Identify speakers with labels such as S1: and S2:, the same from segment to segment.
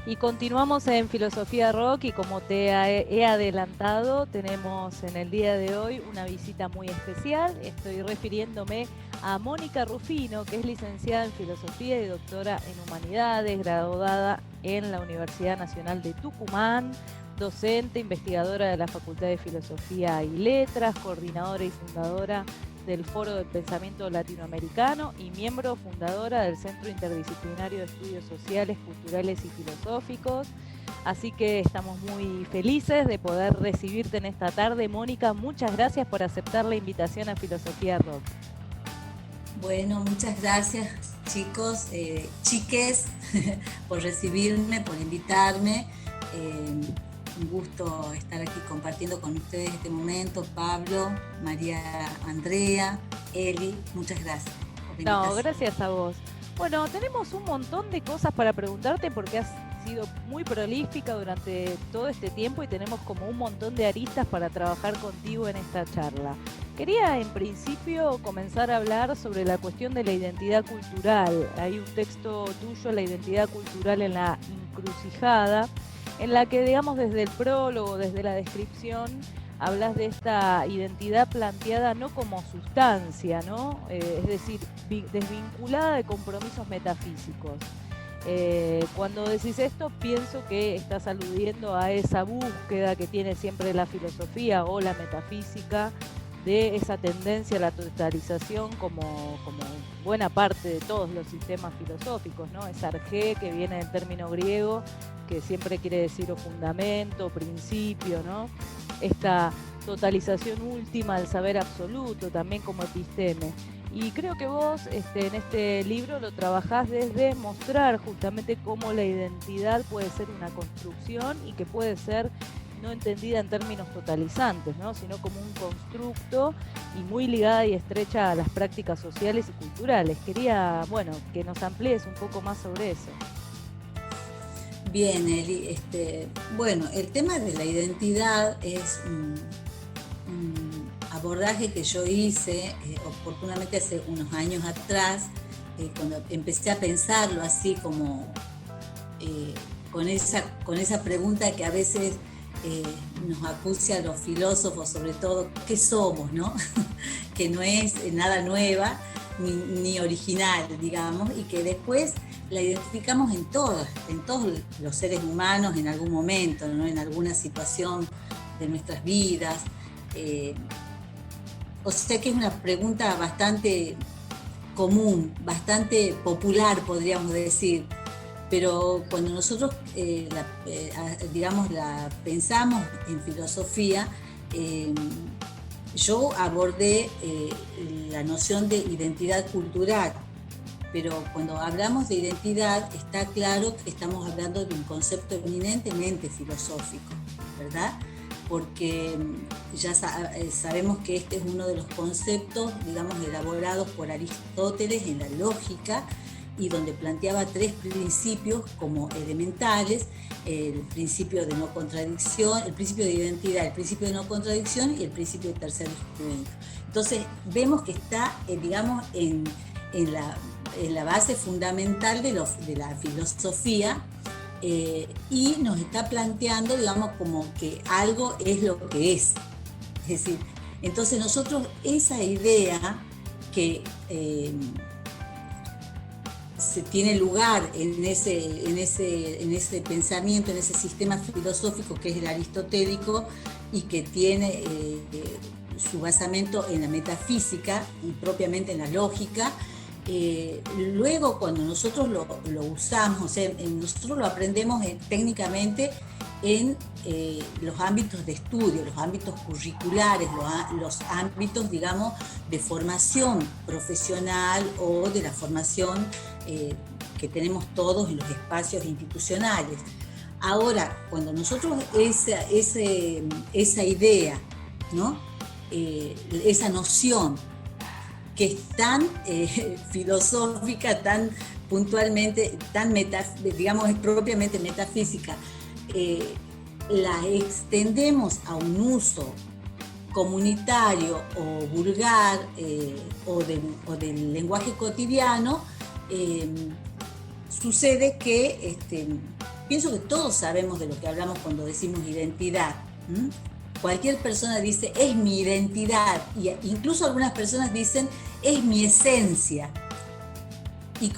S1: Y continuamos en Filosofía Rock y como he adelantado, tenemos en el día de hoy una visita muy especial. Estoy refiriéndome a Mónica Rufino, que es licenciada en Filosofía y doctora en Humanidades, graduada en la Universidad Nacional de Tucumán, docente, investigadora de la Facultad de Filosofía y Letras, coordinadora y fundadora del Foro del Pensamiento Latinoamericano y miembro fundadora del Centro Interdisciplinario de Estudios Sociales, Culturales y Filosóficos. Así que estamos muy felices de poder recibirte en esta tarde. Mónica, muchas gracias por aceptar la invitación a Filosofía Rock.
S2: Bueno, muchas gracias chicos, chiques, por recibirme, por invitarme. Un gusto estar aquí compartiendo con ustedes este momento. Pablo, María Andrea, Eli, muchas gracias por la invitación.
S1: No, gracias a vos. Bueno, tenemos un montón de cosas para preguntarte porque has sido muy prolífica durante todo este tiempo y tenemos como un montón de aristas para trabajar contigo en esta charla. Quería en principio comenzar a hablar sobre la cuestión de la identidad cultural. Hay un texto tuyo, La identidad cultural en la encrucijada, en la que, digamos, desde el prólogo, desde la descripción, hablas de esta identidad planteada no como sustancia, ¿no? Es decir, desvinculada de compromisos metafísicos. Cuando decís esto, pienso que estás aludiendo a esa búsqueda que tiene siempre la filosofía o la metafísica de esa tendencia a la totalización como buena parte de todos los sistemas filosóficos, ¿no? Es argé, que viene del término griego, que siempre quiere decir o fundamento, o principio, ¿no? Esta totalización última del saber absoluto, también como episteme. Y creo que vos en este libro lo trabajás desde mostrar justamente cómo la identidad puede ser una construcción y que puede ser no entendida en términos totalizantes, ¿no? Sino como un constructo y muy ligada y estrecha a las prácticas sociales y culturales. Quería, bueno, que nos amplíes un poco más sobre eso.
S2: Bien, Eli, bueno, el tema de la identidad es un abordaje que yo hice oportunamente hace unos años atrás, cuando empecé a pensarlo así como con esa pregunta que a veces nos acucia a los filósofos, sobre todo, ¿qué somos, no? Que no es nada nueva ni original, digamos, y que después la identificamos en todos los seres humanos en algún momento, ¿no? En alguna situación de nuestras vidas. O sea que es una pregunta bastante común, bastante popular, podríamos decir. Pero cuando nosotros, la pensamos en filosofía, yo abordé la noción de identidad cultural, pero cuando hablamos de identidad está claro que estamos hablando de un concepto eminentemente filosófico, ¿verdad? Porque ya sabemos que este es uno de los conceptos, digamos, elaborados por Aristóteles en la lógica, y donde planteaba tres principios como elementales: el principio de no contradicción, el principio de identidad, el principio de no contradicción y el principio de tercer descubrimiento. Entonces vemos que está, digamos, en la base fundamental de la filosofía, y nos está planteando, digamos, como que algo es lo que es. Es decir, entonces nosotros esa idea que se tiene lugar en ese pensamiento, en ese sistema filosófico que es el aristotélico y que tiene su basamento en la metafísica y propiamente en la lógica. Luego, cuando nosotros lo usamos, o sea, nosotros lo aprendemos técnicamente en los ámbitos de estudio, los ámbitos curriculares, los ámbitos, digamos, de formación profesional o de la formación que tenemos todos en los espacios institucionales. Ahora, cuando nosotros esa idea, ¿no? Esa noción que es tan filosófica, tan puntualmente, digamos, es propiamente metafísica, la extendemos a un uso comunitario o vulgar o del lenguaje cotidiano, sucede que pienso que todos sabemos de lo que hablamos cuando decimos identidad. Cualquier persona dice, es mi identidad, y incluso algunas personas dicen, es mi esencia. Y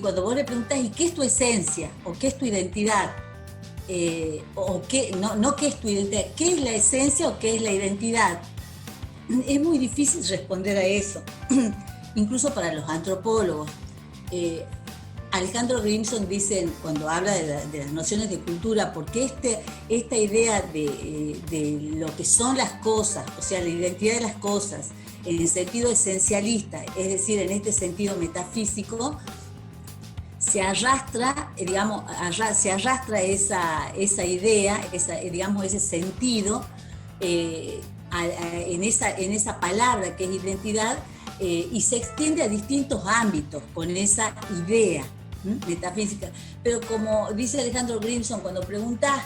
S2: cuando vos le preguntás, ¿y qué es tu esencia? ¿O qué es tu identidad? O qué, no qué es tu identidad, ¿qué es la esencia o qué es la identidad? Es muy difícil responder a eso, incluso para los antropólogos. Alejandro Grimson dice, cuando habla de las nociones de cultura, porque esta idea de lo que son las cosas, o sea, la identidad de las cosas, en el sentido esencialista, es decir, en este sentido metafísico, se arrastra, digamos, esa idea, digamos, ese sentido en esa palabra que es identidad, y se extiende a distintos ámbitos con esa idea metafísica. Pero como dice Alejandro Grimson, cuando preguntas,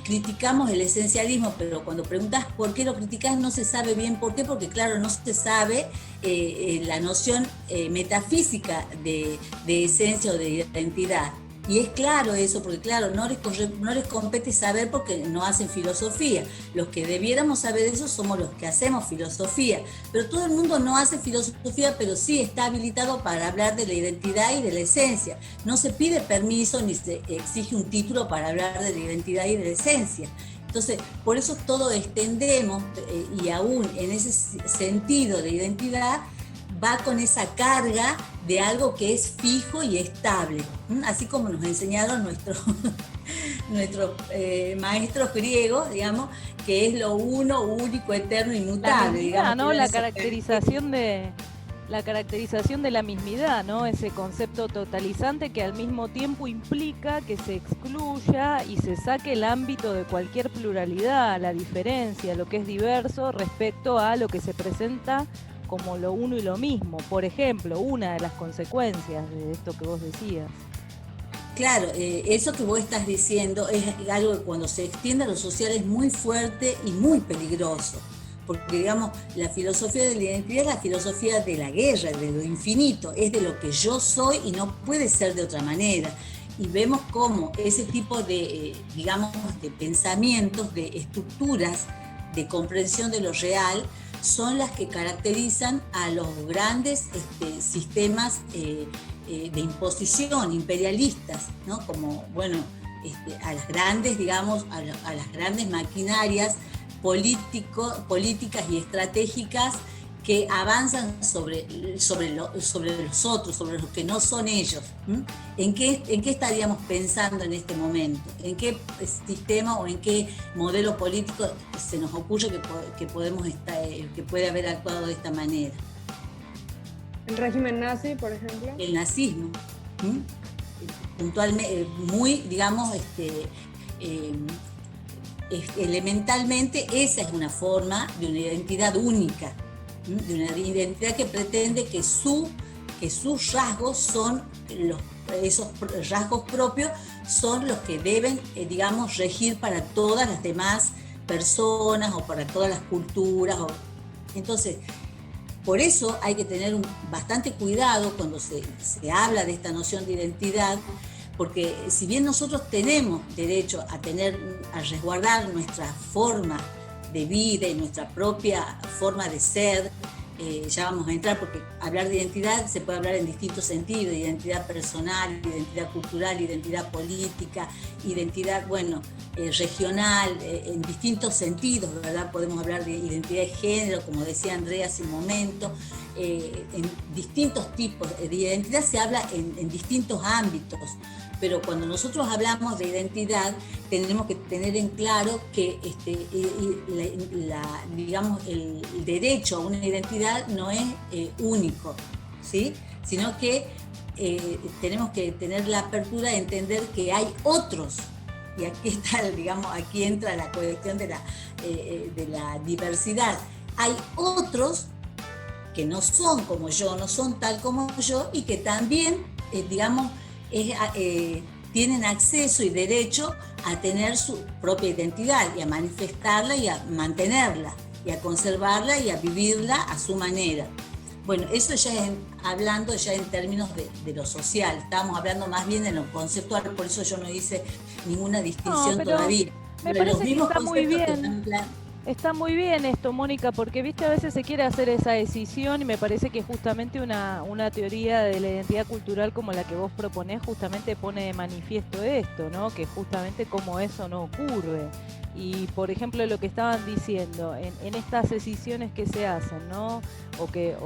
S2: criticamos el esencialismo, pero cuando preguntas por qué lo criticas no se sabe bien por qué, porque claro, no se sabe la noción metafísica de esencia o de identidad. Y es claro eso, porque claro, no les compete saber porque no hacen filosofía. Los que debiéramos saber eso somos los que hacemos filosofía. Pero todo el mundo no hace filosofía, pero sí está habilitado para hablar de la identidad y de la esencia. No se pide permiso ni se exige un título para hablar de la identidad y de la esencia. Entonces, por eso todo extendemos, y aún en ese sentido de identidad, va con esa carga de algo que es fijo y estable, así como nos enseñaron nuestros maestros griegos, digamos, que es lo uno, único, eterno, inmutable.
S1: Digamos, ¿no? La caracterización de la mismidad, ¿no? Ese concepto totalizante que al mismo tiempo implica que se excluya y se saque el ámbito de cualquier pluralidad, la diferencia, lo que es diverso respecto a lo que se presenta como lo uno y lo mismo. Por ejemplo, una de las consecuencias de esto que vos decías.
S2: Claro, eso que vos estás diciendo es algo que cuando se extiende a lo social es muy fuerte y muy peligroso, porque digamos, la filosofía de la identidad es la filosofía de la guerra, de lo infinito, es de lo que yo soy y no puede ser de otra manera. Y vemos cómo ese tipo de, digamos, de pensamientos, de estructuras de comprensión de lo real, son las que caracterizan a los grandes sistemas de imposición imperialistas, ¿no? Como, bueno, a las grandes, digamos, a las grandes maquinarias políticas y estratégicas que avanzan sobre los otros, sobre los que no son ellos. ¿En qué estaríamos pensando en este momento? ¿En qué sistema o en qué modelo político se nos ocurre que puede haber actuado de esta manera?
S3: ¿El régimen nazi, por ejemplo?
S2: El nazismo. Puntualmente, muy, digamos, elementalmente, esa es una forma de una identidad única, de una identidad que pretende que sus rasgos son esos rasgos propios son los que deben, digamos, regir para todas las demás personas o para todas las culturas. Entonces, por eso hay que tener bastante cuidado cuando se habla de esta noción de identidad, porque si bien nosotros tenemos derecho a resguardar nuestra forma de vida y nuestra propia forma de ser, ya vamos a entrar, porque hablar de identidad se puede hablar en distintos sentidos: identidad personal, identidad cultural, identidad política, identidad, regional, en distintos sentidos, ¿verdad? Podemos hablar de identidad de género, como decía Andrea hace un momento, en distintos tipos de identidad se habla en distintos ámbitos. Pero cuando nosotros hablamos de identidad, tenemos que tener en claro que digamos, el derecho a una identidad no es único, ¿sí? Sino que tenemos que tener la apertura de entender que hay otros. Y aquí está, digamos, aquí entra la cuestión de la diversidad. Hay otros que no son como yo, no son tal como yo, y que también, digamos, tienen acceso y derecho a tener su propia identidad y a manifestarla y a mantenerla y a conservarla y a vivirla a su manera. Bueno, eso ya es hablando ya en términos de lo social, estamos hablando más bien en lo conceptual, por eso yo no hice ninguna distinción todavía.
S1: Me parece que está muy bien. Está muy bien esto, Mónica, porque viste, a veces se quiere hacer esa decisión y me parece que justamente una teoría de la identidad cultural como la que vos proponés justamente pone de manifiesto esto, ¿no? Que justamente como eso no ocurre. Y por ejemplo lo que estaban diciendo, en estas decisiones que se hacen, ¿no? O que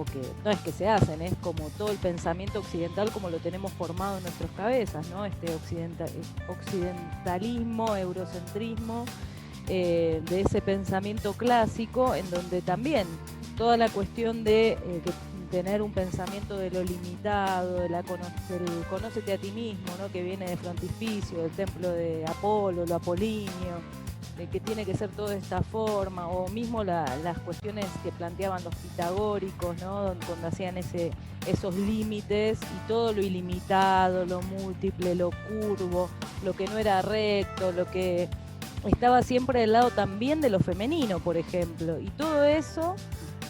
S1: no es que se hacen, es como todo el pensamiento occidental como lo tenemos formado en nuestras cabezas, ¿no? Este occidentalismo, eurocentrismo, de ese pensamiento clásico, en donde también toda la cuestión de tener un pensamiento de lo limitado, del conócete a ti mismo, ¿no? Que viene de frontispicio, del templo de Apolo, lo apolíneo, de que tiene que ser todo de esta forma, o mismo las cuestiones que planteaban los pitagóricos, ¿no? Donde hacían esos límites y todo lo ilimitado, lo múltiple, lo curvo, lo que no era recto, lo que estaba siempre del lado también de lo femenino, por ejemplo, y todo eso,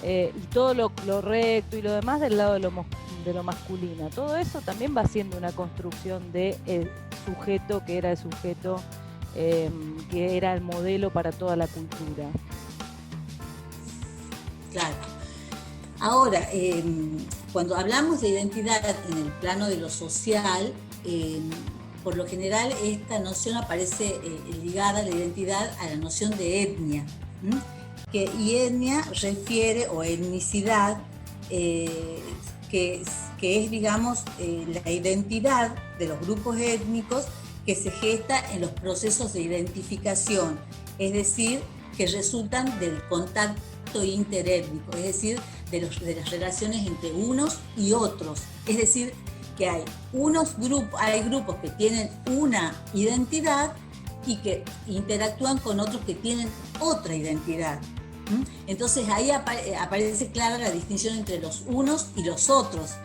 S1: y todo lo recto y lo demás del lado de lo masculino. Todo eso también va siendo una construcción de sujeto que era el sujeto, que era el modelo para toda la cultura.
S2: Claro. Ahora, cuando hablamos de identidad en el plano de lo social, por lo general esta noción aparece ligada a la identidad a la noción de etnia, y etnia refiere, o etnicidad, que es, digamos, la identidad de los grupos étnicos que se gesta en los procesos de identificación, es decir, que resultan del contacto interétnico, es decir, de las relaciones entre unos y otros, es decir, que hay grupos que tienen una identidad y que interactúan con otros que tienen otra identidad. Entonces ahí aparece clara la distinción entre los unos y los otros,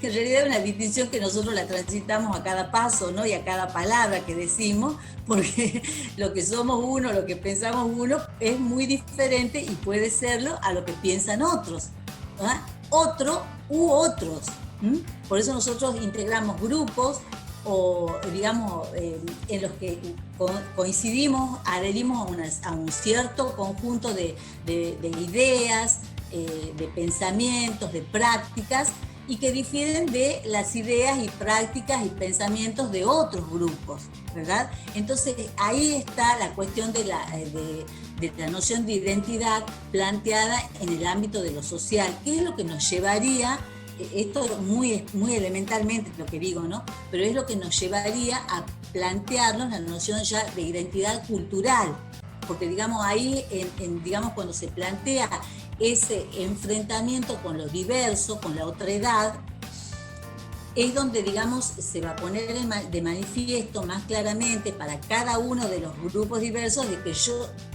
S2: que en realidad es una distinción que nosotros la transitamos a cada paso, ¿no? Y a cada palabra que decimos, porque lo que somos uno, lo que pensamos uno, es muy diferente y puede serlo a lo que piensan otros, ¿verdad? Otro u otros. Por eso nosotros integramos grupos o, digamos, en los que coincidimos, adherimos a un cierto conjunto de ideas, de pensamientos, de prácticas, y que difieren de las ideas y prácticas y pensamientos de otros grupos, ¿verdad? Entonces ahí está la cuestión de la noción de identidad planteada en el ámbito de lo social, que es lo que nos llevaría, esto muy, muy elementalmente lo que digo, ¿no? Pero es lo que nos llevaría a plantearnos la noción ya de identidad cultural, porque digamos ahí, digamos cuando se plantea ese enfrentamiento con lo diverso, con la otredad, es donde, digamos, se va a poner de manifiesto más claramente para cada uno de los grupos diversos de que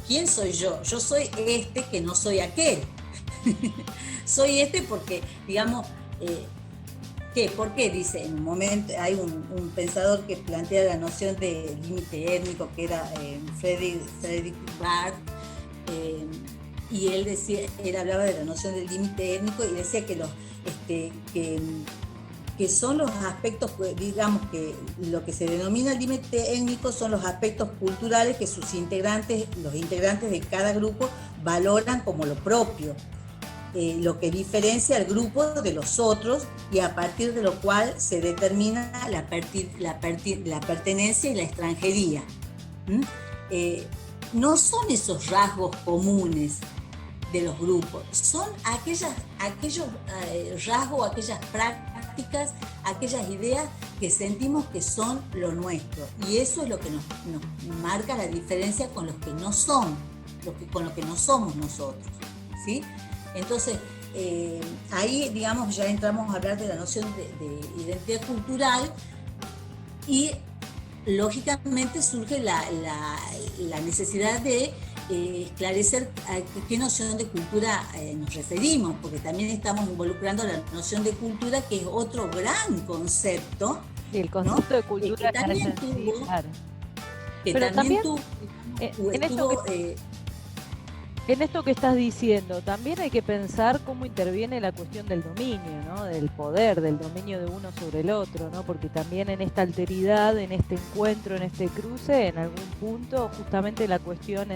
S2: ¿quién soy yo? Yo soy este que no soy aquel. Soy este porque, digamos, ¿por qué? Dice, en un momento hay un pensador que plantea la noción de límite étnico, que era Frederick Barth, y él hablaba de la noción del límite étnico y decía que son los aspectos, digamos, que lo que se denomina límite étnico son los aspectos culturales que los integrantes de cada grupo valoran como lo propio, lo que diferencia al grupo de los otros y a partir de lo cual se determina la pertenencia y la extranjería. No son esos rasgos comunes de los grupos, son aquellos rasgos, aquellas prácticas, aquellas ideas que sentimos que son lo nuestro, y eso es lo que nos marca la diferencia con los que no son, con los que no somos nosotros, ¿sí? Entonces, ahí, digamos, ya entramos a hablar de la noción de identidad cultural y lógicamente surge la necesidad de esclarecer a qué noción de cultura nos referimos, porque también estamos involucrando la noción de cultura, que es otro gran concepto.
S1: Sí, el concepto, ¿no?, de cultura
S2: que también tuvo,
S1: claro.
S2: que
S1: Pero
S2: también
S1: tuvo, En esto que estás diciendo, también hay que pensar cómo interviene la cuestión del dominio, ¿no? Del poder, del dominio de uno sobre el otro, ¿no? Porque también en esta alteridad, en este encuentro, en este cruce, en algún punto, justamente la cuestión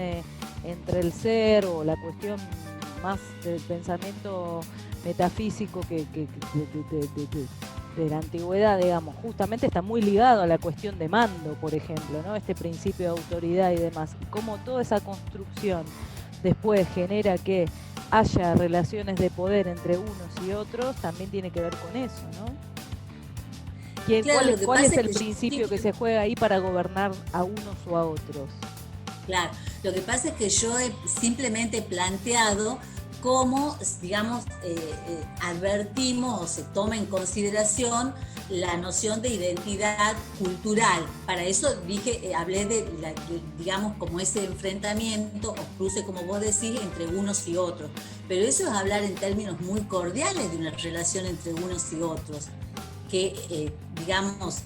S1: entre el ser o la cuestión más del pensamiento metafísico de la antigüedad, digamos, justamente está muy ligado a la cuestión de mando, por ejemplo, ¿no? Este principio de autoridad y demás. Y cómo toda esa construcción después genera que haya relaciones de poder entre unos y otros, también tiene que ver con eso, ¿no?
S2: Claro,
S1: ¿Cuál es el principio que se juega ahí para gobernar a unos o a otros?
S2: Claro, lo que pasa es que yo he simplemente planteado cómo, digamos, advertimos o se toma en consideración la noción de identidad cultural. Para eso dije, hablé digamos, como ese enfrentamiento o cruce, como vos decís, entre unos y otros. Pero eso es hablar en términos muy cordiales de una relación entre unos y otros, que, digamos,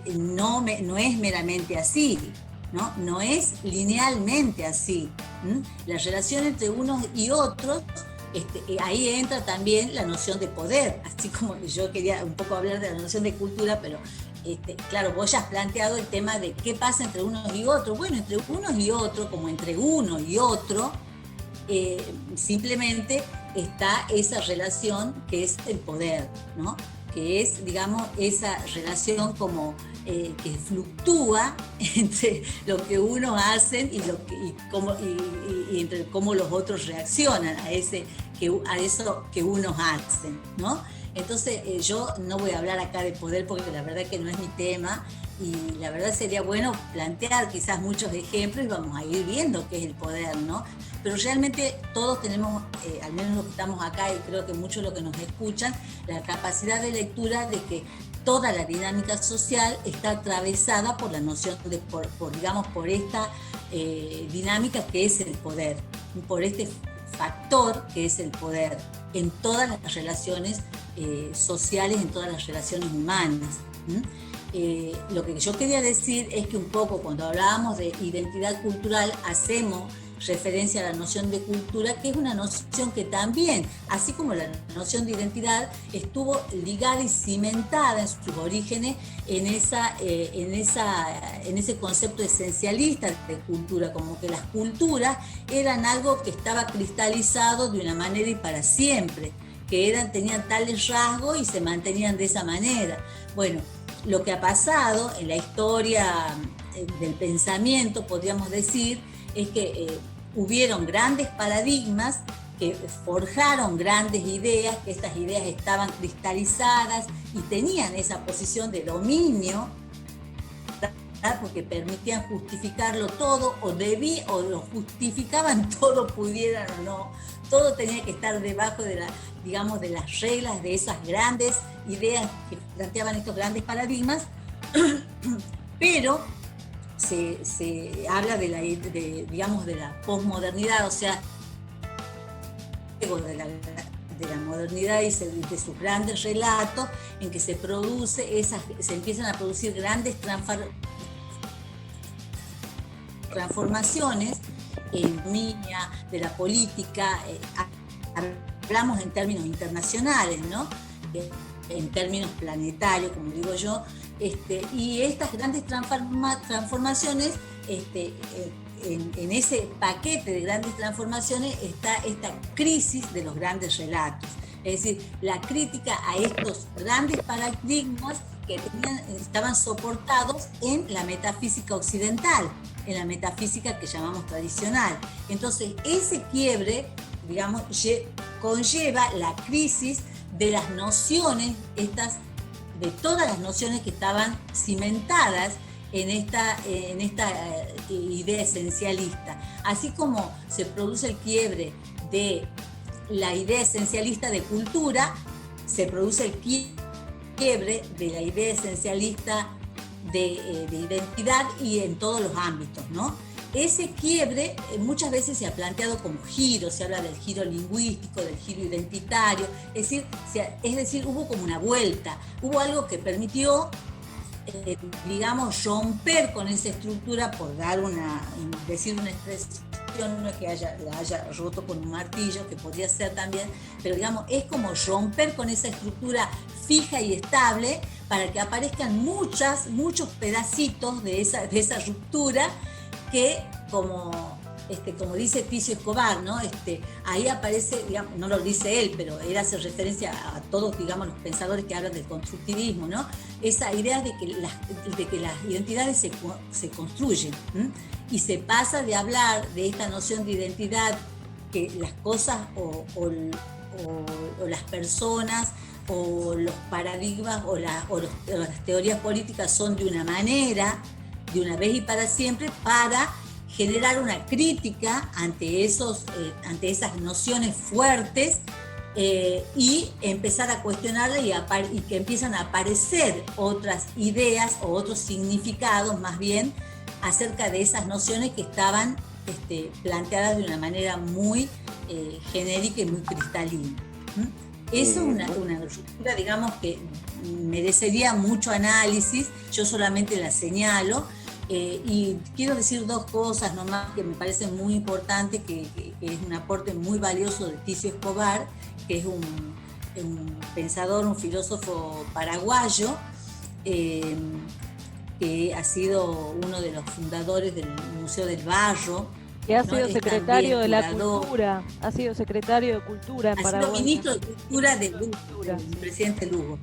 S2: no es meramente así. No es linealmente así. La relación entre unos y otros, ahí entra también la noción de poder, así como yo quería un poco hablar de la noción de cultura, pero claro, vos ya has planteado el tema de qué pasa entre unos y otros. Bueno, entre unos y otros, como entre uno y otro, simplemente está esa relación que es el poder, ¿no? Que es, digamos, esa relación como que fluctúa entre lo que unos hacen y entre cómo los otros reaccionan a eso que unos hacen, ¿no? Entonces yo no voy a hablar acá de poder porque la verdad que no es mi tema, y la verdad sería bueno plantear quizás muchos ejemplos y vamos a ir viendo qué es el poder, ¿no? Pero realmente todos tenemos, al menos los que estamos acá y creo que muchos de los que nos escuchan, la capacidad de lectura de que toda la dinámica social está atravesada por la noción por esta dinámica que es el poder, por este factor que es el poder en todas las relaciones sociales, en todas las relaciones humanas. Lo que yo quería decir es que un poco cuando hablábamos de identidad cultural hacemos referencia a la noción de cultura, que es una noción que también, así como la noción de identidad, estuvo ligada y cimentada en sus orígenes en ese concepto esencialista de cultura, como que las culturas eran algo que estaba cristalizado de una manera y para siempre, que tenían tales rasgos y se mantenían de esa manera. Bueno, lo que ha pasado en la historia del pensamiento, podríamos decir, es que hubieron grandes paradigmas que forjaron grandes ideas, que estas ideas estaban cristalizadas y tenían esa posición de dominio, ¿verdad? Porque permitían justificarlo todo o lo justificaban todo, pudieran o no. Todo tenía que estar debajo de de las reglas de esas grandes ideas que planteaban estos grandes paradigmas, pero se habla de la posmodernidad, o sea, de la modernidad y de sus grandes relatos en que se empiezan a producir grandes transformaciones en línea de la política. Hablamos en términos internacionales, ¿no? En términos planetarios, como digo yo, y estas grandes transformaciones, en ese paquete de grandes transformaciones está esta crisis de los grandes relatos, es decir, la crítica a estos grandes paradigmas que estaban soportados en la metafísica occidental, en la metafísica que llamamos tradicional. Entonces, ese quiebre, digamos, conlleva la crisis de las nociones, de todas las nociones que estaban cimentadas en esta idea esencialista. Así como se produce el quiebre de la idea esencialista de cultura, se produce el quiebre de la idea esencialista de identidad y en todos los ámbitos, ¿no? Ese quiebre muchas veces se ha planteado como giro, se habla del giro lingüístico, del giro identitario, es decir, hubo como una vuelta, hubo algo que permitió, digamos, romper con esa estructura, por decir una expresión no es que la haya roto con un martillo, que podría ser también, pero digamos, es como romper con esa estructura fija y estable para que aparezcan muchos pedacitos de esa ruptura que, como dice Ticio Escobar, ¿no? Ahí aparece, digamos, no lo dice él, pero él hace referencia a todos, digamos, los pensadores que hablan del constructivismo, ¿no? Esa idea de que las identidades se construyen, ¿m? Y se pasa de hablar de esta noción de identidad, que las cosas o las personas o los paradigmas o las teorías políticas son de una manera, de una vez y para siempre, para generar una crítica ante esas nociones fuertes y empezar a cuestionarlas y que empiezan a aparecer otras ideas o otros significados más bien acerca de esas nociones que estaban planteadas de una manera muy genérica y muy cristalina. Es una ruptura, digamos, que merecería mucho análisis, yo solamente la señalo. Y quiero decir dos cosas nomás que me parecen muy importantes, que es un aporte muy valioso de Ticio Escobar, que es un pensador, un filósofo paraguayo, que ha sido uno de los fundadores del Museo del Barro.
S1: Que ha sido secretario de la Cultura, ha sido secretario de Cultura en Paraguay. Ha sido
S2: ministro de Cultura del presidente Lugo.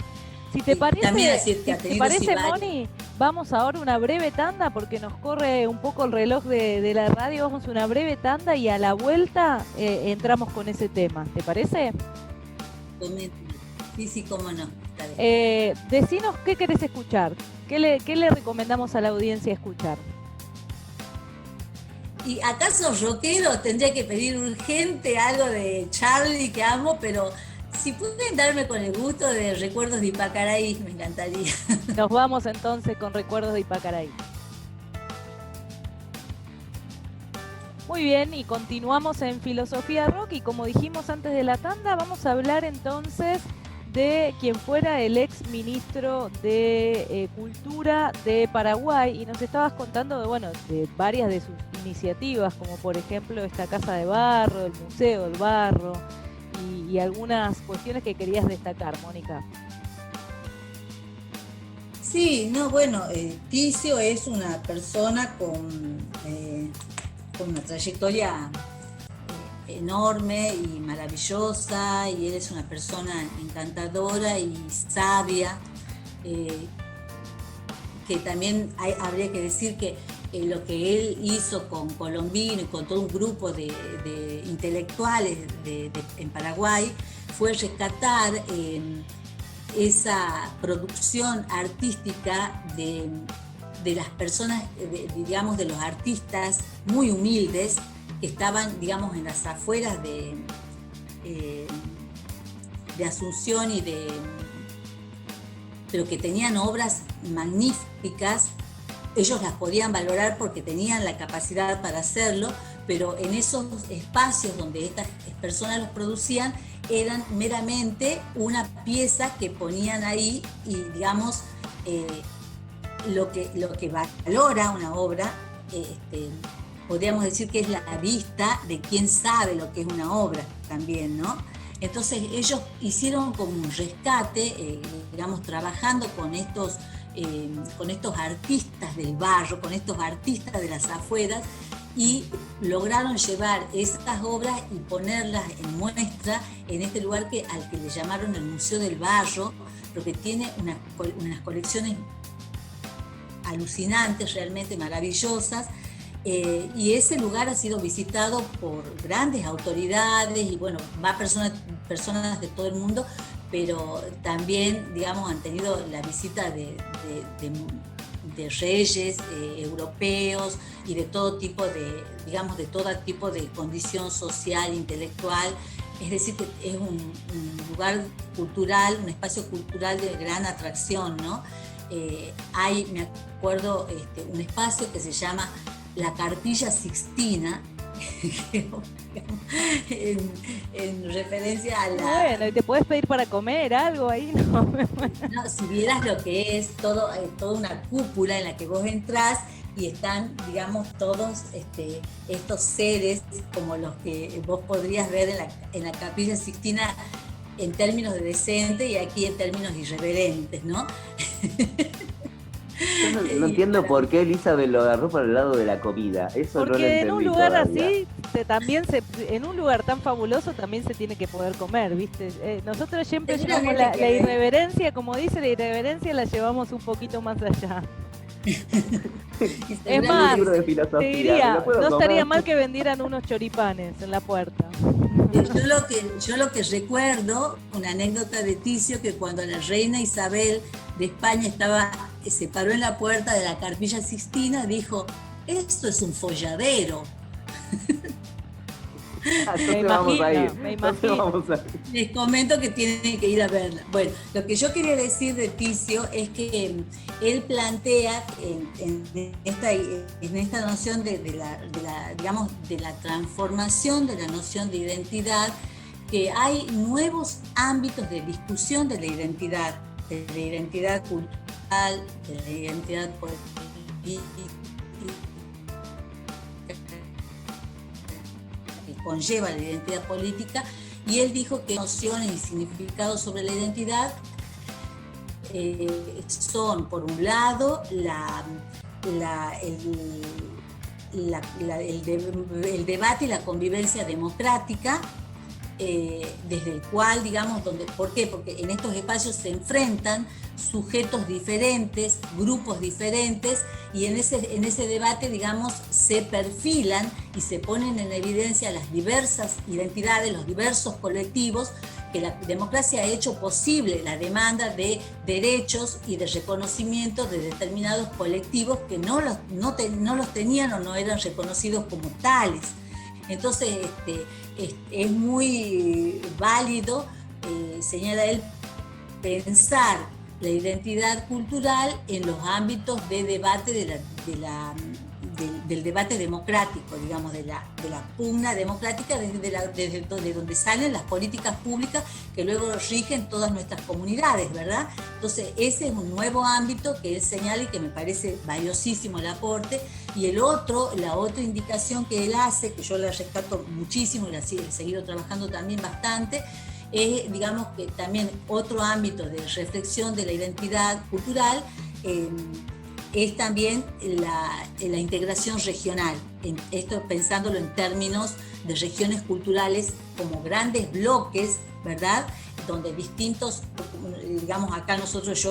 S1: Si te parece, Moni, vamos ahora a una breve tanda porque nos corre un poco el reloj de la radio. Vamos a una breve tanda y a la vuelta entramos con ese tema. ¿Te parece?
S2: Sí, cómo no.
S1: Decinos qué querés escuchar. ¿Qué le recomendamos a la audiencia escuchar?
S2: ¿Y acaso rockero? Tendría que pedir urgente algo de Charlie, que amo, pero si pueden darme con el gusto de Recuerdos de Ypacaraí, me encantaría.
S1: Nos vamos entonces con Recuerdos de Ypacaraí. Muy bien, y continuamos en Filosofía Rock, y como dijimos antes de la tanda, vamos a hablar entonces de quien fuera el ex ministro de Cultura de Paraguay, y nos estabas contando de varias de sus iniciativas, como por ejemplo esta Casa de Barro, el Museo del Barro, y algunas cuestiones que querías destacar, Mónica.
S2: Sí, Ticio es una persona con una trayectoria enorme y maravillosa, y él es una persona encantadora y sabia, que también habría que decir que lo que él hizo con Colombino y con todo un grupo de intelectuales en Paraguay fue rescatar esa producción artística de las personas, digamos, de los artistas muy humildes que estaban, digamos, en las afueras de Asunción pero que tenían obras magníficas. Ellos las podían valorar porque tenían la capacidad para hacerlo, pero en esos espacios donde estas personas los producían eran meramente una pieza que ponían ahí, y digamos lo que valora una obra, podríamos decir que es la vista de quien sabe lo que es una obra también, ¿no? Entonces ellos hicieron como un rescate, digamos, trabajando con estos artistas del barro, con estos artistas de las afueras, y lograron llevar esas obras y ponerlas en muestra en este lugar al que le llamaron el Museo del Barro, porque tiene unas colecciones alucinantes, realmente maravillosas, y ese lugar ha sido visitado por grandes autoridades y va personas de todo el mundo, pero también, digamos, han tenido la visita de reyes europeos y de todo tipo de condición social, intelectual. Es decir, que es un lugar cultural, un espacio cultural de gran atracción, ¿no? Hay, me acuerdo, un espacio que se llama la Carpilla Sixtina, en referencia a la...
S1: Bueno, ¿y te puedes pedir para comer algo ahí? No,
S2: si vieras lo que es toda una cúpula en la que vos entrás, y están, digamos, todos estos seres como los que vos podrías ver en la Capilla Sixtina en términos de decente y aquí en términos irreverentes, ¿no?
S4: Yo no entiendo por qué Elizabeth lo agarró por el lado de la comida. Eso
S1: porque
S4: no lo entendí
S1: en un lugar
S4: todavía.
S1: así, en un lugar tan fabuloso también se tiene que poder comer, ¿viste? Nosotros siempre llevamos la irreverencia, como dice, la irreverencia la llevamos un poquito más allá. Es más,
S4: Un libro de filosofía,
S1: te diría,
S4: ¿me lo puedo
S1: no
S4: comer?
S1: estaría mal que vendieran unos choripanes en la puerta.
S2: Yo lo que recuerdo, una anécdota de Ticio, que cuando la reina Isabel de España se paró en la puerta de la Capilla Sixtina, dijo, esto es un folladero.
S1: Me imagino.
S2: Les comento que tienen que ir a verla. Bueno, lo que yo quería decir de Ticio es que él plantea en esta noción de la transformación de la noción de identidad, que hay nuevos ámbitos de discusión de la identidad cultural, de la identidad política, conlleva la identidad política, y él dijo que nociones y significados sobre la identidad son, por un lado, el debate y la convivencia democrática, desde el cual, digamos, ¿por qué? Porque en estos espacios se enfrentan sujetos diferentes, grupos diferentes, y en ese debate, digamos, se perfilan y se ponen en evidencia las diversas identidades, los diversos colectivos, que la democracia ha hecho posible la demanda de derechos y de reconocimiento de determinados colectivos que no los tenían o no eran reconocidos como tales. Entonces, es muy válido, señala él, pensar la identidad cultural en los ámbitos de debate del debate democrático, digamos, de la pugna democrática, desde donde salen las políticas públicas que luego rigen todas nuestras comunidades, ¿verdad? Entonces, ese es un nuevo ámbito que él señala y que me parece valiosísimo el aporte. Y la otra indicación que él hace, que yo la rescato muchísimo y la he seguido trabajando también bastante, es, digamos, que también otro ámbito de reflexión de la identidad cultural es también la integración regional. Esto pensándolo en términos de regiones culturales como grandes bloques, ¿verdad? Donde distintos, digamos, acá yo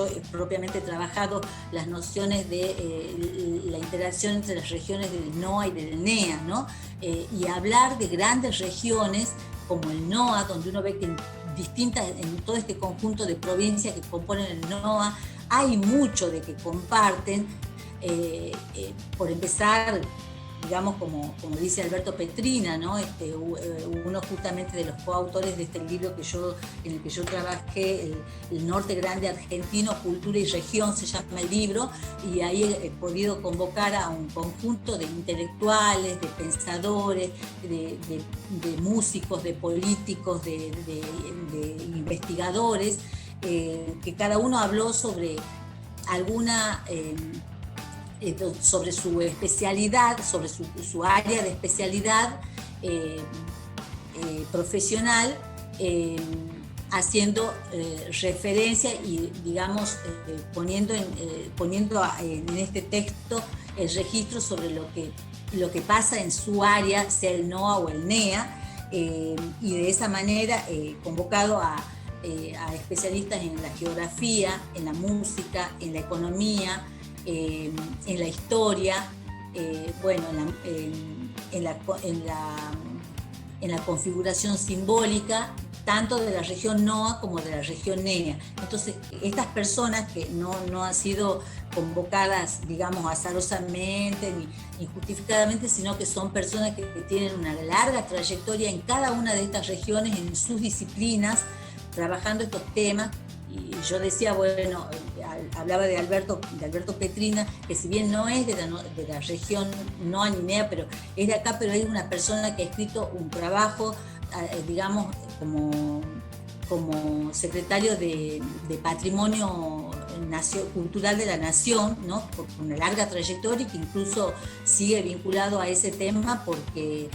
S2: he propiamente trabajado las nociones de la interacción entre las regiones del NOA y del NEA, ¿no? Y hablar de grandes regiones como el NOA, donde uno ve que en todo este conjunto de provincias que componen el NOA, hay mucho de que comparten. Por empezar, digamos, como dice Alberto Petrina, ¿no? Uno justamente de los coautores de este libro en el que yo trabajé, el Norte Grande Argentino, Cultura y Región, se llama el libro, y ahí he podido convocar a un conjunto de intelectuales, de pensadores, de músicos, de políticos, de investigadores, que cada uno habló sobre sobre su especialidad, sobre su área de especialidad profesional, haciendo referencia y, digamos, poniendo en este texto el registro sobre lo que pasa en su área, sea el NOA o el NEA, y de esa manera convocado a especialistas en la geografía, en la música, en la economía, en la historia, en la configuración simbólica, tanto de la región NOA como de la región NEA. Entonces, estas personas que no han sido convocadas, digamos, azarosamente ni injustificadamente, sino que son personas que tienen una larga trayectoria en cada una de estas regiones, en sus disciplinas, trabajando estos temas. Y yo decía, bueno, hablaba de Alberto Petrina, que si bien no es de la región NOA ni NEA, pero es de acá, pero es una persona que ha escrito un trabajo, digamos, como secretario de Patrimonio cultural de la nación, ¿no? Por una larga trayectoria y que incluso sigue vinculado a ese tema porque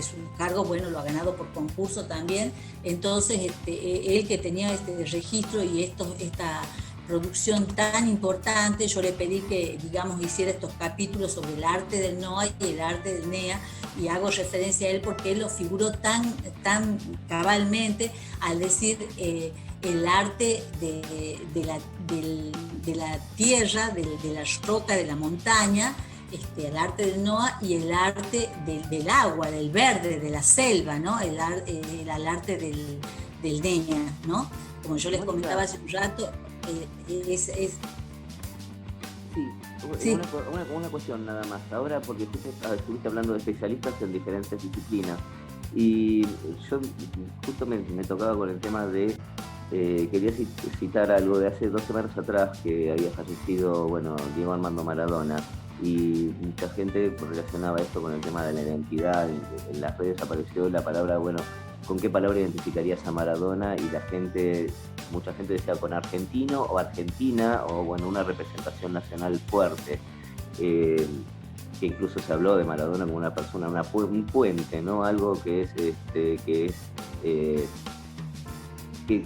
S2: su cargo, bueno, lo ha ganado por concurso también. Entonces, él que tenía este registro y esta producción tan importante, yo le pedí que, digamos, hiciera estos capítulos sobre el arte del NOA y el arte del NEA, y hago referencia a él porque él lo figuró tan cabalmente al decir el arte de la tierra, de la roca, de la montaña, el arte del NOA y el arte del agua, del verde, de la selva, ¿no? El arte del NEA, ¿no? Como yo les comentaba hace un rato,
S4: Sí, una cuestión nada más. Ahora, porque estuviste hablando de especialistas en diferentes disciplinas, y yo justo me tocaba con el tema de, quería citar algo de hace 2 semanas atrás, que había fallecido, bueno, Diego Armando Maradona, y mucha gente relacionaba esto con el tema de la identidad. En las redes apareció la palabra, bueno, ¿con qué palabra identificarías a Maradona? Y mucha gente decía con argentino o argentina, o bueno, una representación nacional fuerte, que incluso se habló de Maradona como una persona, un puente, ¿no? Algo que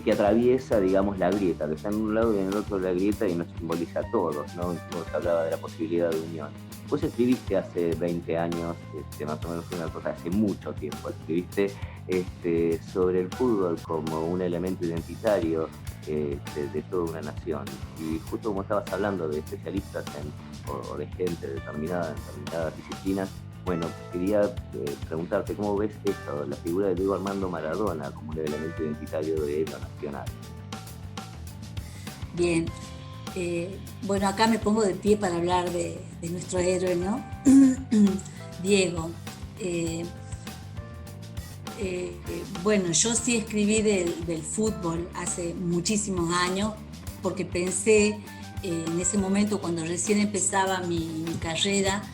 S4: que atraviesa, digamos, la grieta, que está en un lado y en el otro de la grieta y nos simboliza a todos, ¿no? Como se hablaba de la posibilidad de unión. Vos escribiste hace 20 años, más o menos una cosa, hace mucho tiempo, escribiste sobre el fútbol como un elemento identitario de toda una nación. Y justo como estabas hablando de especialistas o de gente determinada en determinadas disciplinas, bueno, quería preguntarte cómo ves esto, la figura de Diego Armando Maradona como un elemento identitario de lo nacional.
S2: Bien, bueno, acá me pongo de pie para hablar de nuestro héroe, ¿no? Diego. Bueno, yo sí escribí del fútbol hace muchísimos años, porque pensé en ese momento, cuando recién empezaba mi carrera,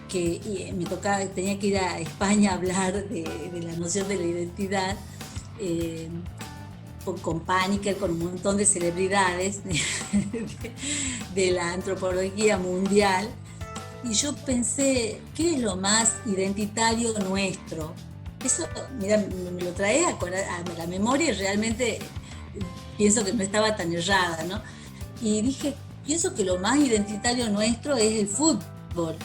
S2: que tenía que ir a España a hablar de la noción de la identidad, con Paniker, con un montón de celebridades de la antropología mundial. Y yo pensé, ¿qué es lo más identitario nuestro? Eso, mira, me lo trae a la memoria y realmente pienso que no estaba tan errada, ¿no? Y pienso que lo más identitario nuestro es el fútbol.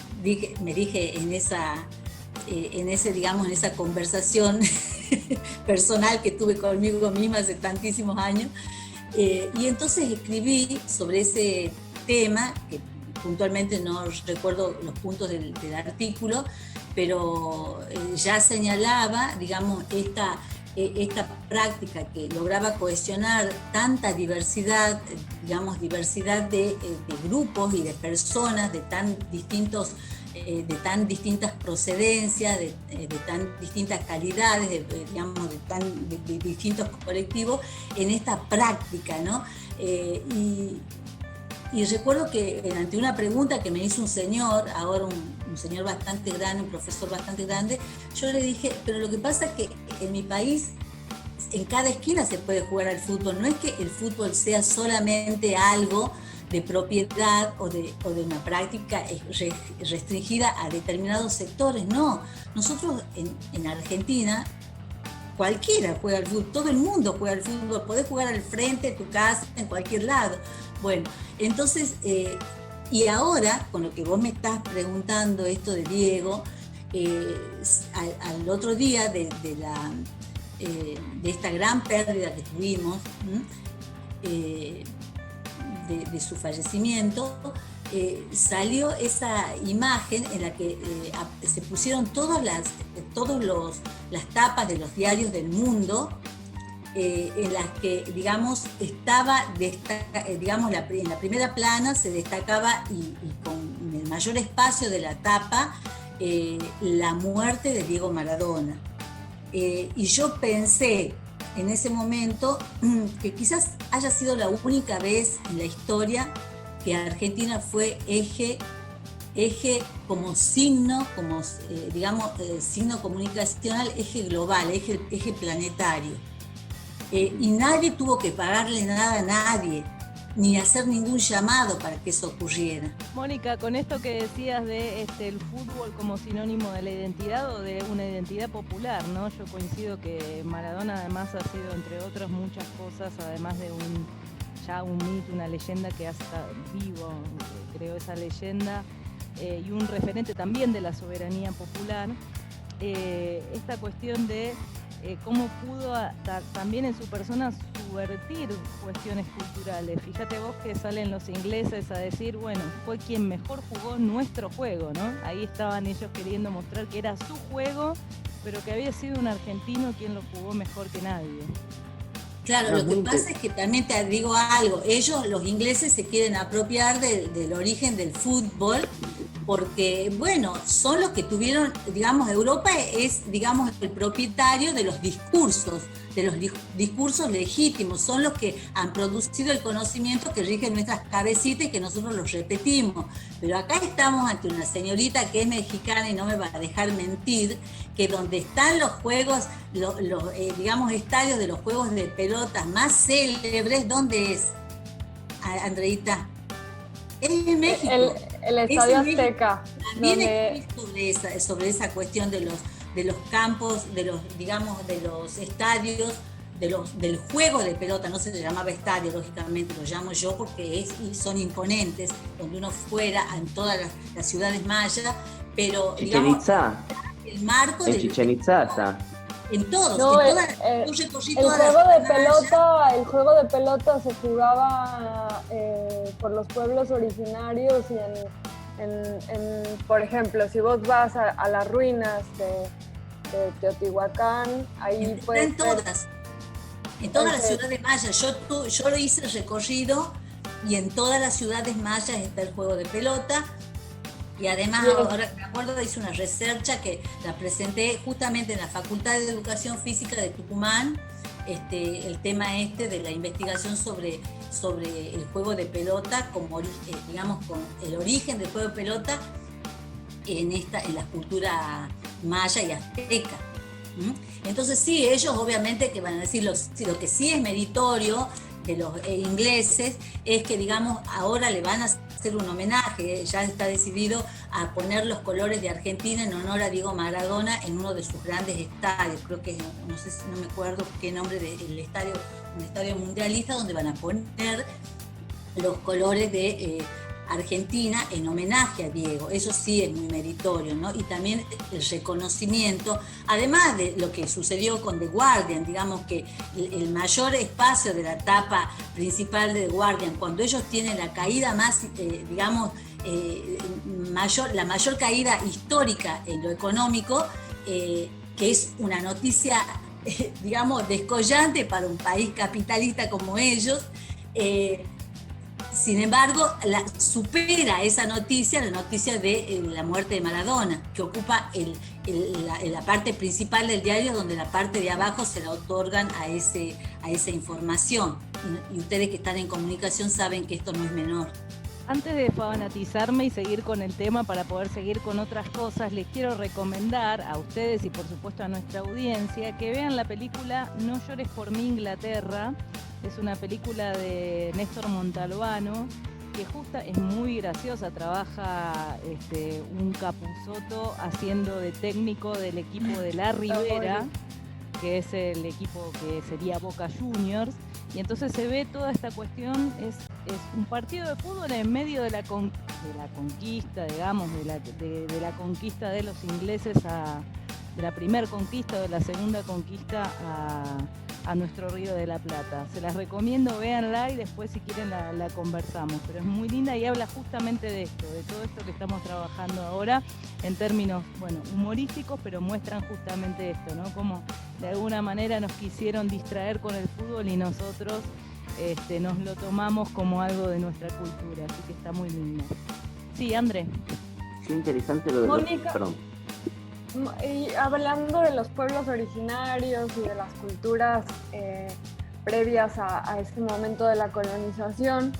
S2: Me dije en esa conversación personal que tuve conmigo misma hace tantísimos años. Y entonces escribí sobre ese tema, que puntualmente no recuerdo los puntos del artículo, pero ya señalaba, digamos, esta práctica que lograba cohesionar tanta diversidad, digamos, diversidad de grupos y de personas de tan distintas procedencias, de tan distintas calidades, de distintos colectivos en esta práctica, ¿no? Y recuerdo que ante una pregunta que me hizo un señor, ahora un señor bastante grande, un profesor bastante grande, yo le dije, pero lo que pasa es que en mi país, en cada esquina se puede jugar al fútbol, no es que el fútbol sea solamente algo de propiedad o de una práctica restringida a determinados sectores, no. Nosotros en Argentina, cualquiera juega al fútbol, todo el mundo juega al fútbol, podés jugar al frente de tu casa, en cualquier lado. Bueno, entonces, y ahora, con lo que vos me estás preguntando, esto de Diego, al otro día de esta gran pérdida que tuvimos, de su fallecimiento, salió esa imagen en la que se pusieron todas las tapas de los diarios del mundo, en las que, digamos, estaba, digamos, en la primera plana se destacaba y con el mayor espacio de la tapa la muerte de Diego Maradona. Y yo pensé en ese momento que quizás haya sido la única vez en la historia que Argentina fue eje como signo, signo comunicacional, eje global, eje planetario. y nadie tuvo que pagarle nada a nadie, ni hacer ningún llamado para que eso ocurriera.
S1: Mónica, con esto que decías de el fútbol como sinónimo de la identidad o de una identidad popular, ¿no? Yo coincido que Maradona además ha sido, entre otras muchas cosas, además de un mito, una leyenda que ha estado vivo, creo esa leyenda, y un referente también de la soberanía popular, esta cuestión de cómo pudo también en su persona subvertir cuestiones culturales. Fíjate vos que salen los ingleses a decir, bueno, fue quien mejor jugó nuestro juego, ¿no? Ahí estaban ellos queriendo mostrar que era su juego, pero que había sido un argentino quien lo jugó mejor que nadie.
S2: Claro, lo que pasa es que también te digo algo, ellos, los ingleses, se quieren apropiar del origen del fútbol, porque, bueno, son los que tuvieron, digamos, Europa es, digamos, el propietario de los discursos legítimos, son los que han producido el conocimiento que rige nuestras cabecitas y que nosotros los repetimos. Pero acá estamos ante una señorita que es mexicana y no me va a dejar mentir, que donde están los juegos, digamos, estadios de los juegos de pelotas más célebres, ¿dónde es, Andreita? Es en México.
S3: El Estadio Azteca.
S2: También es sobre esa cuestión de los campos, de los estadios, del juego de pelota. No se le llamaba estadio, lógicamente, lo llamo yo porque son imponentes, donde uno fuera en todas las ciudades mayas, pero
S4: Chichen
S2: digamos,
S4: Itza.
S2: el marco
S4: en
S2: del...
S4: Chichen Itza está.
S2: En todos,
S3: no,
S2: el
S3: juego de pelota se jugaba por los pueblos originarios y por ejemplo, si vos vas a las ruinas de Teotihuacán, ahí puedes
S2: en todas las ciudades mayas. Yo lo hice el recorrido y en todas las ciudades mayas está el juego de pelota. Y además, ahora que me acuerdo, hice una researcha que la presenté justamente en la Facultad de Educación Física de Tucumán, el tema de la investigación sobre el juego de pelota, digamos, con el origen del juego de pelota en la cultura maya y azteca. Entonces sí, ellos obviamente que van a decir, lo que sí es meritorio de los ingleses es que, digamos, ahora le van a hacer un homenaje, ya está decidido a poner los colores de Argentina en honor a Diego Maradona en uno de sus grandes estadios, creo que, no me acuerdo qué nombre del estadio, un estadio mundialista donde van a poner los colores de Argentina en homenaje a Diego. Eso sí es muy meritorio, ¿no? Y también el reconocimiento, además de lo que sucedió con The Guardian, digamos que el mayor espacio de la tapa principal de The Guardian, cuando ellos tienen la caída más, la mayor caída histórica en lo económico, que es una noticia, digamos, descollante para un país capitalista como ellos. Sin embargo, supera esa noticia, la noticia de la muerte de Maradona, que ocupa la parte principal del diario, donde la parte de abajo se la otorgan a esa información. Y ustedes que están en comunicación saben que esto no es menor.
S1: Antes de fanatizarme y seguir con el tema para poder seguir con otras cosas, les quiero recomendar a ustedes y por supuesto a nuestra audiencia que vean la película No llores por mí, Inglaterra. Es una película de Néstor Montalbano que es muy graciosa. Trabaja un Capusotto haciendo de técnico del equipo de La Ribera, que es el equipo que sería Boca Juniors. Y entonces se ve toda esta cuestión, es un partido de fútbol en medio de la conquista, digamos, de la conquista de los ingleses, de la primera conquista o de la segunda conquista a nuestro Río de la Plata. Se las recomiendo, véanla y después si quieren la conversamos. Pero es muy linda y habla justamente de esto, de todo esto que estamos trabajando ahora en términos, humorísticos, pero muestran justamente esto, ¿no? Como de alguna manera nos quisieron distraer con el fútbol y nosotros nos lo tomamos como algo de nuestra cultura, así que está muy lindo. Sí, André.
S4: Qué interesante lo de
S3: Mónica,
S4: perdón.
S3: Y hablando de los pueblos originarios y de las culturas previas a este momento de la colonización,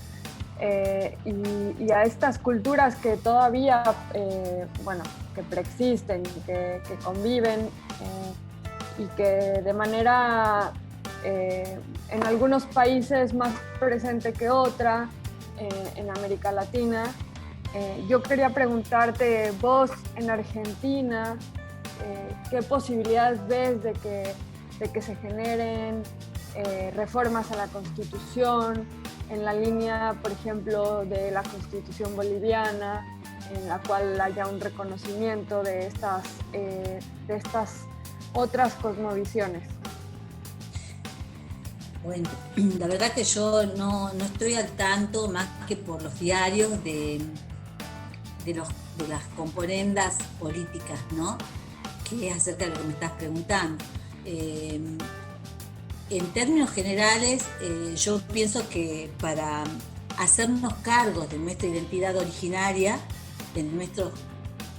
S3: y a estas culturas que todavía, que preexisten, que conviven, y que de manera en algunos países más presente que otra, en América Latina. Yo quería preguntarte, vos en Argentina, ¿qué posibilidades ves de que se generen reformas a la Constitución, en la línea, por ejemplo, de la Constitución boliviana, en la cual haya un reconocimiento de estas otras cosmovisiones?
S2: Bueno, la verdad que yo no estoy al tanto, más que por los diarios, de las componendas políticas, ¿no? Que es acerca de lo que me estás preguntando. En términos generales, yo pienso que para hacernos cargos de nuestra identidad originaria, de nuestros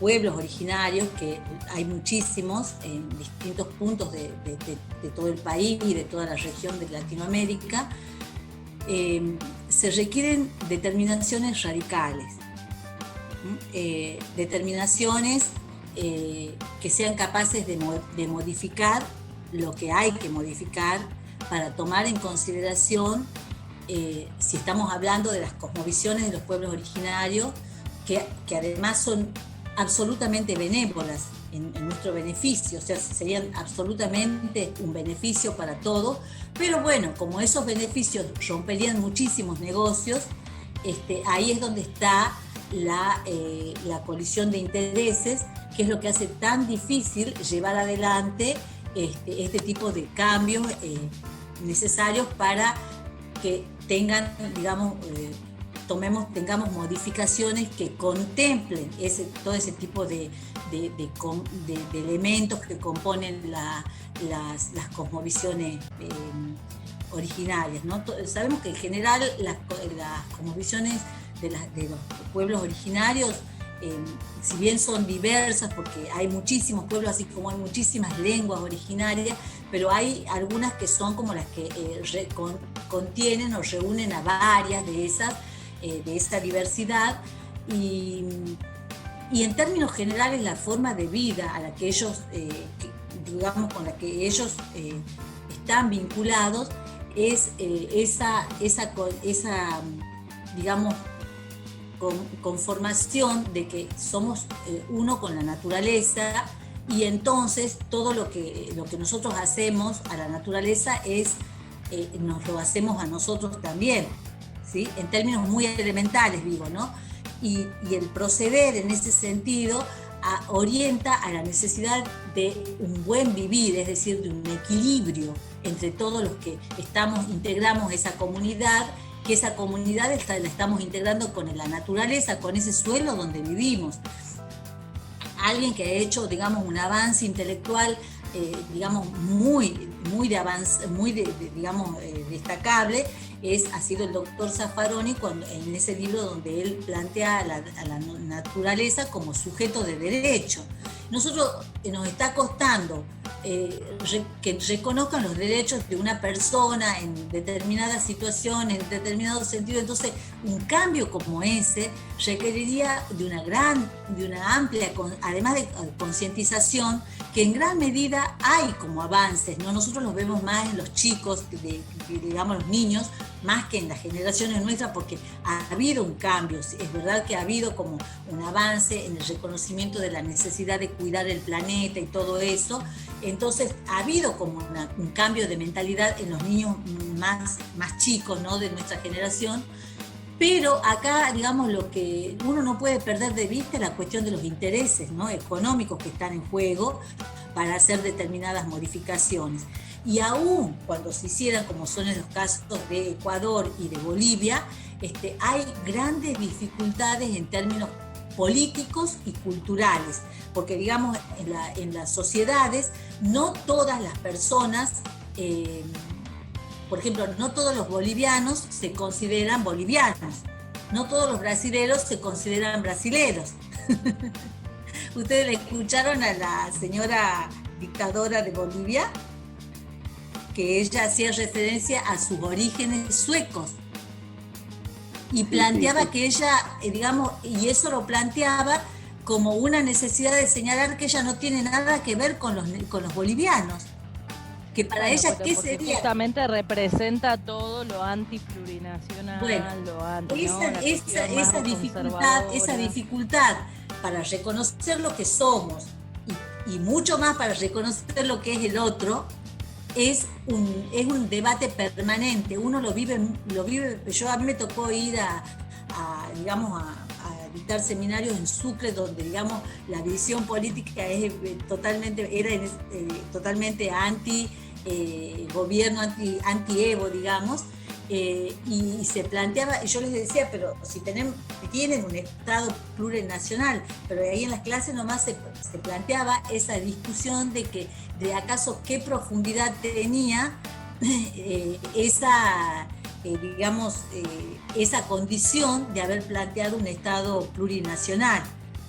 S2: pueblos originarios, que hay muchísimos en distintos puntos de todo el país y de toda la región de Latinoamérica, se requieren determinaciones radicales, determinaciones que sean capaces de modificar lo que hay que modificar para tomar en consideración, si estamos hablando de las cosmovisiones de los pueblos originarios, que además son absolutamente benévolas en nuestro beneficio, o sea, serían absolutamente un beneficio para todos, pero bueno, como esos beneficios romperían muchísimos negocios, ahí es donde está la colisión de intereses, que es lo que hace tan difícil llevar adelante este tipo de cambios necesarios para que tengan, digamos, tengamos modificaciones que contemplen todo ese tipo de elementos que componen las cosmovisiones originarias, ¿no? Sabemos que en general las cosmovisiones de los pueblos originarios, si bien son diversas, porque hay muchísimos pueblos, así como hay muchísimas lenguas originarias, pero hay algunas que son como las que contienen o reúnen a varias de esa diversidad, y en términos generales la forma de vida a la que ellos, digamos, con la que ellos están vinculados es esa digamos, conformación de que somos uno con la naturaleza, y entonces todo lo que nosotros hacemos a la naturaleza nos lo hacemos a nosotros también, ¿sí? En términos muy elementales, digo, ¿no? Y el proceder en ese sentido orienta a la necesidad de un buen vivir, es decir, de un equilibrio entre todos los que integramos esa comunidad, que esa comunidad la estamos integrando con la naturaleza, con ese suelo donde vivimos. Alguien que ha hecho, digamos, un avance intelectual, digamos, muy destacable, ha sido el doctor Zaffaroni, en ese libro donde él plantea a la naturaleza como sujeto de derecho. Nosotros nos está costando que reconozcan los derechos de una persona en determinadas situaciones, en determinado sentido. Entonces, un cambio como ese requeriría de una amplia, además de concientización, que en gran medida hay como avances, ¿no? Nosotros los vemos más en los chicos, digamos los niños, más que en las generaciones nuestras, porque ha habido un cambio. Es verdad que ha habido como un avance en el reconocimiento de la necesidad de cuidar el planeta y todo eso. Entonces ha habido como un cambio de mentalidad en los niños más chicos, ¿no?, de nuestra generación. Pero acá, digamos, lo que uno no puede perder de vista es la cuestión de los intereses, ¿no?, económicos que están en juego para hacer determinadas modificaciones. Y aún cuando se hicieran, como son en los casos de Ecuador y de Bolivia, hay grandes dificultades en términos políticos y culturales, porque, digamos, en las sociedades no todas las personas, por ejemplo, no todos los bolivianos se consideran bolivianos, no todos los brasileros se consideran brasileros. ¿Ustedes le escucharon a la señora dictadora de Bolivia? Que ella hacía referencia a sus orígenes suecos y planteaba que ella, digamos, y eso lo planteaba como una necesidad de señalar que ella no tiene nada que ver con los bolivianos. que para
S1: Bueno,
S2: ellas,
S1: pero
S2: ¿qué
S1: porque
S2: sería?
S1: justamente representa todo lo antiplurinacional,
S2: Bueno,
S1: lo anti, ¿no? La cuestión más
S2: esa
S1: conservadora.
S2: dificultad para reconocer lo que somos y mucho más para reconocer lo que es el otro, es un debate permanente. Uno lo vive, a mí me tocó ir a dictar seminarios en Sucre, donde, digamos, la visión política era totalmente anti gobierno, anti-Evo, digamos, y se planteaba, y yo les decía, pero si tienen un Estado plurinacional, pero ahí en las clases nomás se planteaba esa discusión de acaso qué profundidad tenía esa condición de haber planteado un Estado plurinacional,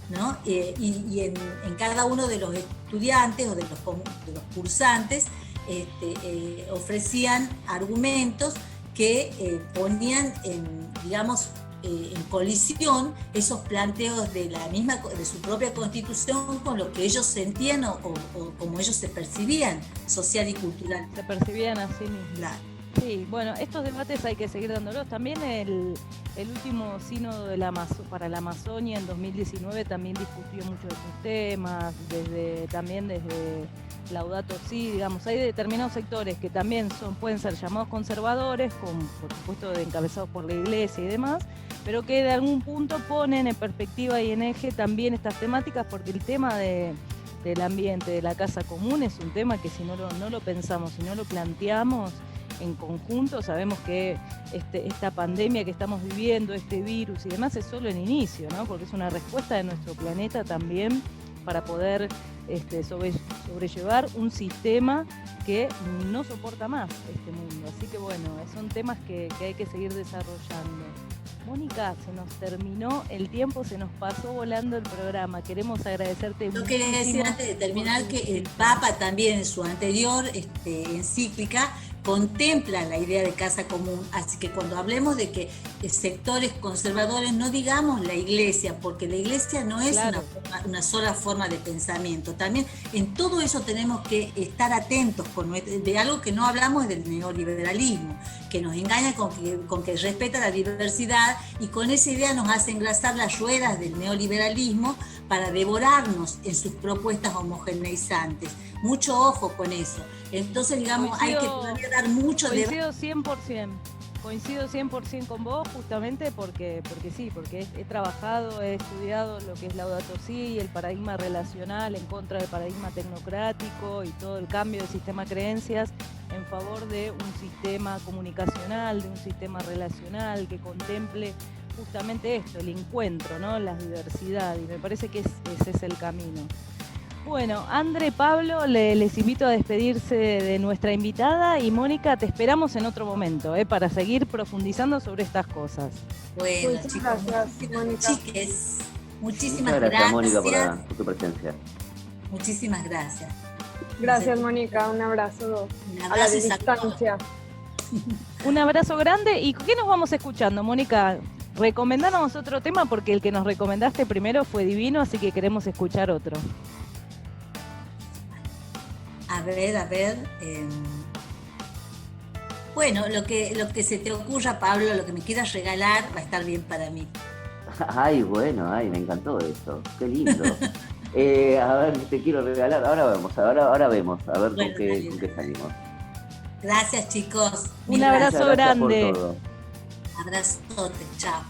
S2: ¿no? Y en cada uno de los estudiantes o de los cursantes ofrecían argumentos que ponían en colisión esos planteos de su propia Constitución con lo que ellos sentían o como ellos se percibían social y cultural.
S1: Se percibían así mismos.
S2: Claro.
S1: Sí, bueno, estos debates hay que seguir dándolos. También el último sínodo para la Amazonia en 2019 también discutió muchos de estos temas, también desde Laudato Si, digamos, hay determinados sectores que también pueden ser llamados conservadores, por supuesto encabezados por la Iglesia y demás, pero que de algún punto ponen en perspectiva y en eje también estas temáticas, porque el tema del ambiente, de la casa común, es un tema que si no lo pensamos, si no lo planteamos en conjunto, sabemos que esta pandemia que estamos viviendo, este virus y demás, es solo el inicio, ¿no? Porque es una respuesta de nuestro planeta también para poder sobrellevar un sistema que no soporta más este mundo. Así que bueno, son temas que hay que seguir desarrollando. Mónica, se nos terminó el tiempo, se nos pasó volando el programa. Queremos agradecerte muchísimo.
S2: Yo quería decir antes de terminar que el Papa también en su anterior encíclica contempla la idea de casa común, así que cuando hablemos de que sectores conservadores, no digamos la Iglesia, porque la Iglesia no es
S1: claro.
S2: una sola forma de pensamiento. También en todo eso tenemos que estar atentos de algo que no hablamos del neoliberalismo, que nos engaña con que respeta la diversidad, y con esa idea nos hace engrasar las ruedas del neoliberalismo para devorarnos en sus propuestas homogeneizantes. Mucho ojo con eso. Entonces, digamos, hay que todavía dar mucho de...
S1: Coincido 100% con vos, justamente porque he trabajado, he estudiado lo que es Laudato Si y el paradigma relacional en contra del paradigma tecnocrático y todo el cambio de sistema de creencias en favor de un sistema comunicacional, de un sistema relacional que contemple justamente esto, el encuentro, ¿no? La diversidad, y me parece que ese es el camino. Bueno, André, Pablo, les invito a despedirse de nuestra invitada, y Mónica, te esperamos en otro momento para seguir profundizando sobre estas cosas.
S2: Bueno, chicos, muchísimas gracias.
S4: Mónica, por tu presencia.
S2: Muchísimas gracias.
S3: Gracias, Mónica, un abrazo a la distancia.
S1: Un abrazo grande. ¿Y qué nos vamos escuchando, Mónica? Recomendanos otro tema, porque el que nos recomendaste primero fue divino, así que queremos escuchar otro.
S2: A ver. Bueno, lo que se te ocurra, Pablo, lo que me quieras regalar, va a estar bien para mí.
S4: Ay, bueno, me encantó eso. Qué lindo. A ver, te quiero regalar. Ahora vemos, a ver bueno, con qué salimos.
S2: Gracias, chicos.
S1: Un abrazo grande.
S2: Abrazote, chao.